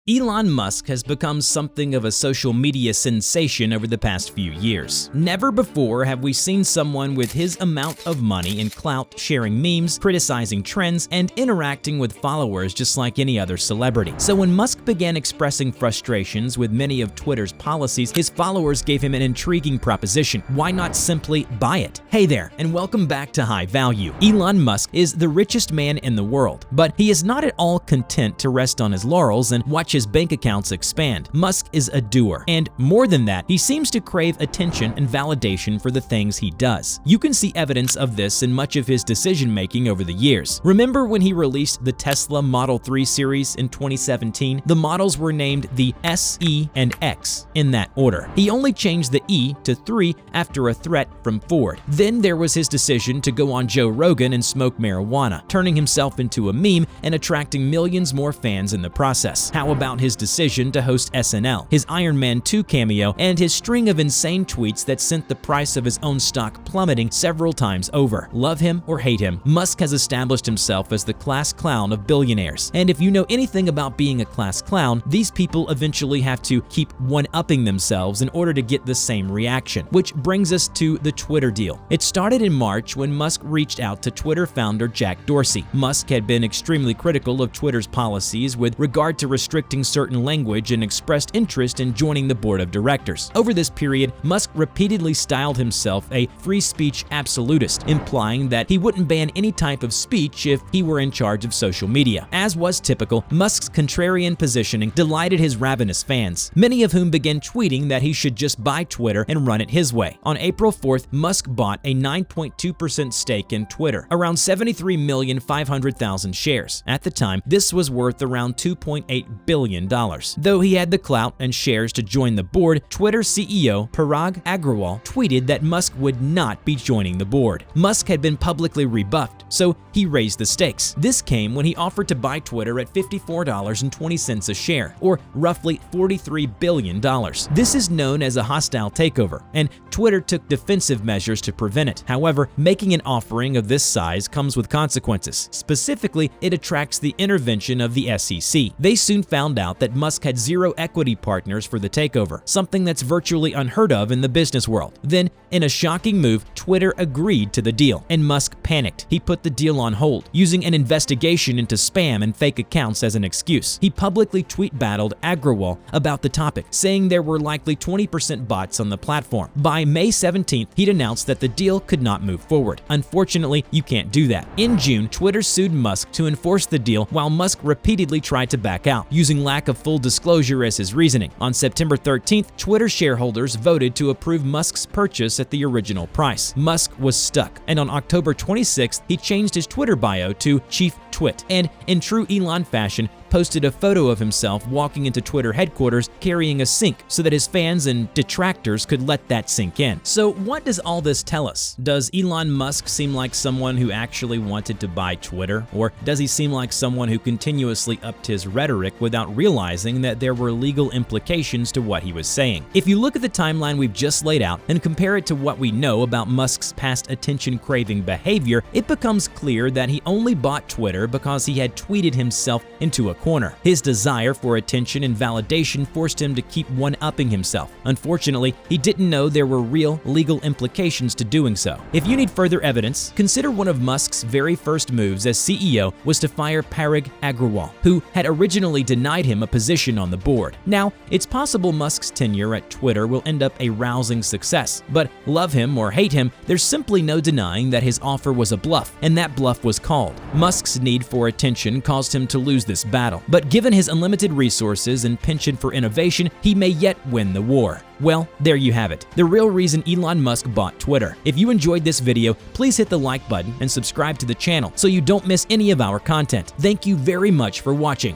Elon Musk has become something of a social media sensation over the past few years. Never before have we seen someone with his amount of money and clout sharing memes, criticizing trends, and interacting with followers just like any other celebrity. So when Musk began expressing frustrations with many of Twitter's policies, his followers gave him an intriguing proposition. Why not simply buy it? Hey there, and welcome back to High Value. Elon Musk is the richest man in the world, but he is not at all content to rest on his laurels and watch his bank accounts expand. Musk is a doer, and more than that, he seems to crave attention and validation for the things he does. You can see evidence of this in much of his decision-making over the years. Remember when he released the Tesla Model 3 series in 2017? The models were named the S, E, and X in that order. He only changed the E to 3 after a threat from Ford. Then there was his decision to go on Joe Rogan and smoke marijuana, turning himself into a meme and attracting millions more fans in the process. How about his decision to host SNL, his Iron Man 2 cameo, and his string of insane tweets that sent the price of his own stock plummeting several times over? Love him or hate him, Musk has established himself as the class clown of billionaires. And if you know anything about being a class clown, these people eventually have to keep one-upping themselves in order to get the same reaction. Which brings us to the Twitter deal. It started in March when Musk reached out to Twitter founder Jack Dorsey. Musk had been extremely critical of Twitter's policies with regard to restricting certain language and expressed interest in joining the board of directors. Over this period, Musk repeatedly styled himself a free speech absolutist, implying that he wouldn't ban any type of speech if he were in charge of social media. As was typical, Musk's contrarian positioning delighted his ravenous fans, many of whom began tweeting that he should just buy Twitter and run it his way. On April 4th, Musk bought a 9.2% stake in Twitter, around 73,500,000 shares. At the time, this was worth around $2.8 billion. Though he had the clout and shares to join the board, Twitter CEO Parag Agrawal tweeted that Musk would not be joining the board. Musk had been publicly rebuffed, so he raised the stakes. This came when he offered to buy Twitter at $54.20 a share, or roughly $43 billion. This is known as a hostile takeover, and Twitter took defensive measures to prevent it. However, making an offering of this size comes with consequences. Specifically, it attracts the intervention of the SEC. They soon found out that Musk had zero equity partners for the takeover, something that's virtually unheard of in the business world. Then, in a shocking move, Twitter agreed to the deal, and Musk panicked. He put the deal on hold, using an investigation into spam and fake accounts as an excuse. He publicly tweet battled Agrawal about the topic, saying there were likely 20% bots on the platform. By May 17th, he'd announced that the deal could not move forward. Unfortunately, you can't do that. In June, Twitter sued Musk to enforce the deal while Musk repeatedly tried to back out, using lack of full disclosure as his reasoning. On September 13th, Twitter shareholders voted to approve Musk's purchase at the original price. Musk was stuck, and on October 26th, he changed his Twitter bio to Chief Twit, and in true Elon fashion, posted a photo of himself walking into Twitter headquarters carrying a sink so that his fans and detractors could let that sink in. So what does all this tell us? Does Elon Musk seem like someone who actually wanted to buy Twitter, or does he seem like someone who continuously upped his rhetoric without realizing that there were legal implications to what he was saying? If you look at the timeline we've just laid out and compare it to what we know about Musk's past attention-craving behavior, it becomes clear that he only bought Twitter because he had tweeted himself into a corner. His desire for attention and validation forced him to keep one-upping himself. Unfortunately, he didn't know there were real legal implications to doing so. If you need further evidence, consider one of Musk's very first moves as CEO was to fire Parag Agrawal, who had originally denied him a position on the board. Now, it's possible Musk's tenure at Twitter will end up a rousing success, but love him or hate him, there's simply no denying that his offer was a bluff, and that bluff was called. Musk's need for attention caused him to lose this battle, but given his unlimited resources and penchant for innovation, he may yet win the war. Well, there you have it, the real reason Elon Musk bought Twitter. If you enjoyed this video, please hit the like button and subscribe to the channel so you don't miss any of our content. Thank you very much for watching.